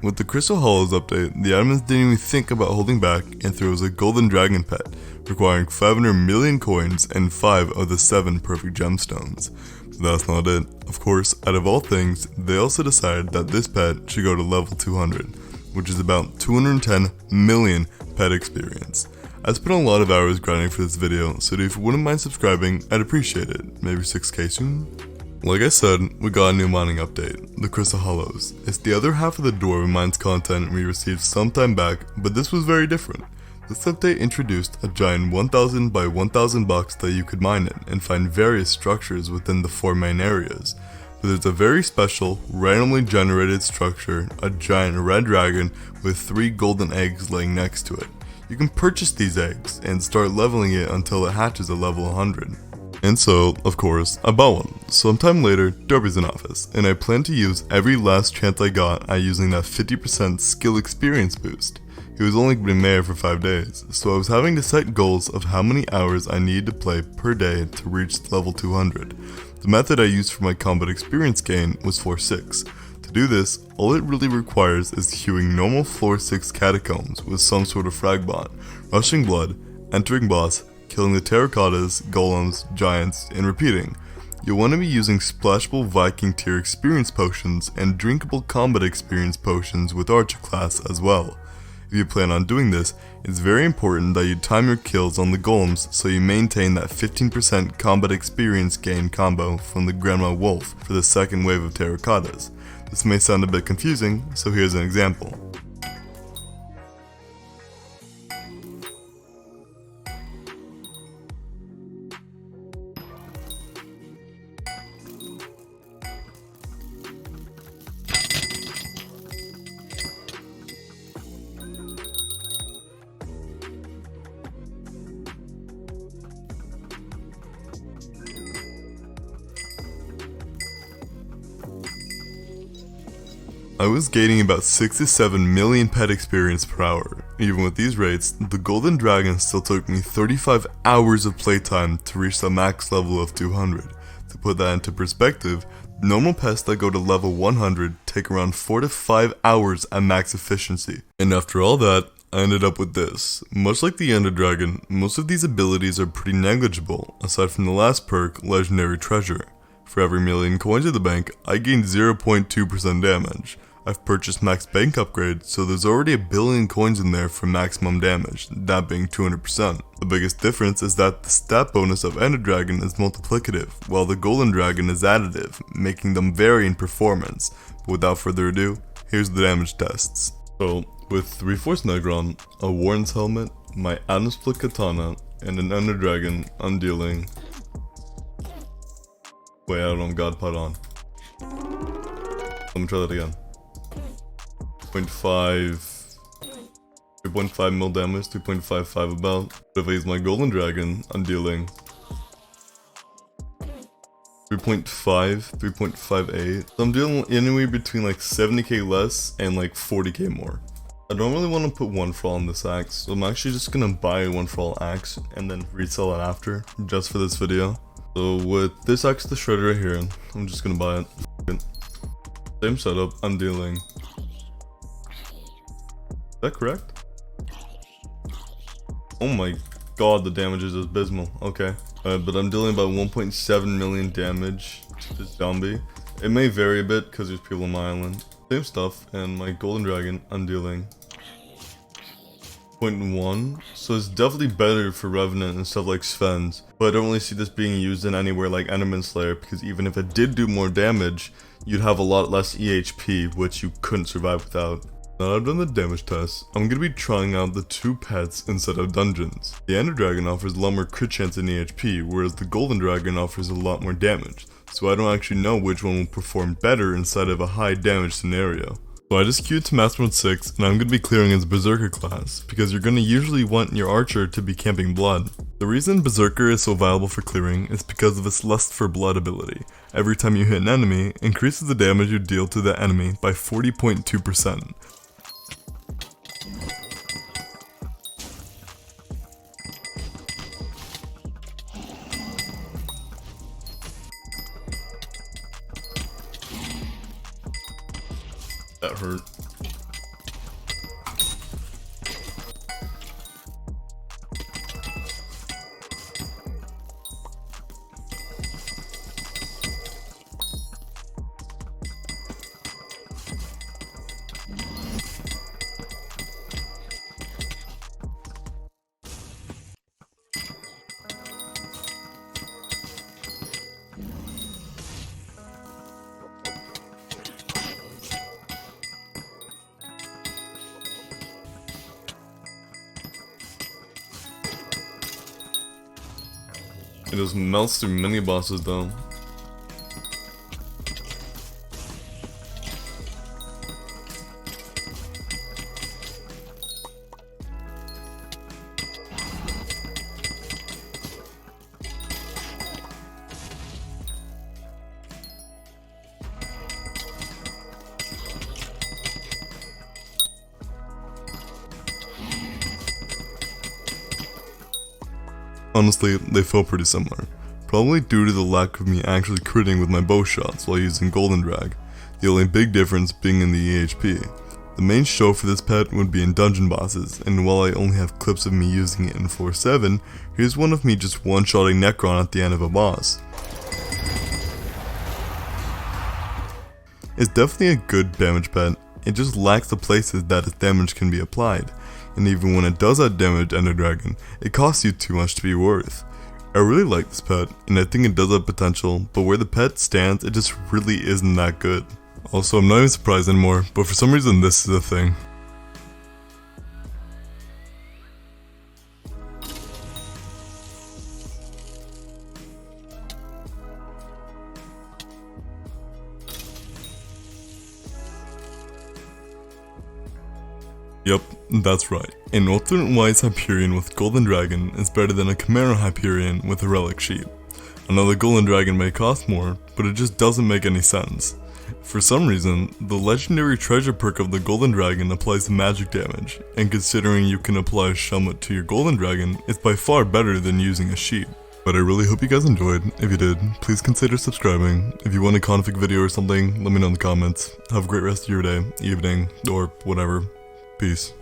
With the Crystal Hollows update, the admins didn't even think about holding back and threw us a golden dragon pet, requiring 500 million coins and 5 of the 7 perfect gemstones. But that's not it. Of course, out of all things, they also decided that this pet should go to level 200, which is about 210 million pet experience. I spent a lot of hours grinding for this video, so if you wouldn't mind subscribing, I'd appreciate it. Maybe 6k soon? Like I said, we got a new mining update, the Crystal Hollows. It's the other half of the Dwarven Mines content we received some time back, but this was very different. This update introduced a giant 1000 by 1000 box that you could mine in and find various structures within the 4 main areas. But there's a very special, randomly generated structure, a giant red dragon with 3 golden eggs laying next to it. You can purchase these eggs and start leveling it until it hatches at level 100. And so, of course, I bought one. Sometime later, Derby's in office, and I plan to use every last chance I got at using that 50% skill experience boost. He was only been mayor for 5 days, so I was having to set goals of how many hours I needed to play per day to reach level 200. The method I used for my combat experience gain was floor 6. To do this, all it really requires is queuing normal floor 6 catacombs with some sort of frag bot, rushing blood, entering boss, killing the terracottas, golems, giants, and repeating. You'll want to be using splashable Viking tier experience potions and drinkable combat experience potions with archer class as well. If you plan on doing this, it's very important that you time your kills on the golems so you maintain that 15% combat experience gain combo from the Grandma Wolf for the second wave of terracottas. This may sound a bit confusing, so here's an example. I was gaining about 6 to 7 million pet experience per hour. Even with these rates, the golden dragon still took me 35 hours of playtime to reach the max level of 200. To put that into perspective, normal pets that go to level 100 take around 4 to 5 hours at max efficiency. And after all that, I ended up with this. Much like the Ender Dragon, most of these abilities are pretty negligible, aside from the last perk, Legendary Treasure. For every million coins in the bank, I gained 0.2% damage. I've purchased max bank upgrade, so there's already 1 billion coins in there for maximum damage, that being 200%. The biggest difference is that the stat bonus of Ender Dragon is multiplicative, while the Golden Dragon is additive, making them vary in performance. But without further ado, here's the damage tests. So, with 3/4 Negron, a Warden's Helmet, my Atom Split Katana, and an Ender Dragon, I'm dealing... Wait, I don't know, God put on. Let me try that again. 3.5 mil damage, 3.55 about. But if I use my Golden Dragon, I'm dealing 3.58. So I'm dealing anywhere between like 70k less and like 40k more. I don't really want to put one for all on this axe, so I'm actually just gonna buy a one for all axe and then resell it after, just for this video. So with this axe the shredder right here, I'm just gonna buy it. Same setup, I'm dealing... Is that correct? Oh my god, the damage is abysmal. Okay. But I'm dealing about 1.7 million damage to this zombie. It may vary a bit because there's people on my island. Same stuff, and my Golden Dragon, I'm dealing 0.1. So it's definitely better for Revenant and stuff like Sven's. But I don't really see this being used in anywhere like Enderman Slayer, because even if it did do more damage, you'd have a lot less EHP, which you couldn't survive without. Now that I've done the damage test, I'm going to be trying out the 2 pets instead of dungeons. The Ender Dragon offers a lot more crit chance in EHP, whereas the Golden Dragon offers a lot more damage, so I don't actually know which one will perform better inside of a high damage scenario. So I just queued to Master Mode 6, and I'm going to be clearing as Berserker class, because you're going to usually want your archer to be camping blood. The reason Berserker is so valuable for clearing is because of its Lust for Blood ability. Every time you hit an enemy, increases the damage you deal to the enemy by 40.2%. That hurt. It just melts through many bosses though. Honestly, they feel pretty similar, probably due to the lack of me actually critting with my bow shots while using Golden Drag, the only big difference being in the EHP. The main show for this pet would be in dungeon bosses, and while I only have clips of me using it in 4.7, here's one of me just one-shotting Necron at the end of a boss. It's definitely a good damage pet, it just lacks the places that its damage can be applied. And even when it does outdamage Ender Dragon, it costs you too much to be worth. I really like this pet, and I think it does have potential, but where the pet stands, it just really isn't that good. Also, I'm not even surprised anymore, but for some reason this is a thing. Yep, that's right. An alternate wise Hyperion with Golden Dragon is better than a Chimera Hyperion with a Relic Sheep. I know the Golden Dragon may cost more, but it just doesn't make any sense. For some reason, the legendary treasure perk of the Golden Dragon applies magic damage, and considering you can apply a Shelmet to your Golden Dragon, it's by far better than using a sheep. But I really hope you guys enjoyed. If you did, please consider subscribing. If you want a config video or something, let me know in the comments. Have a great rest of your day, evening, or whatever. Peace.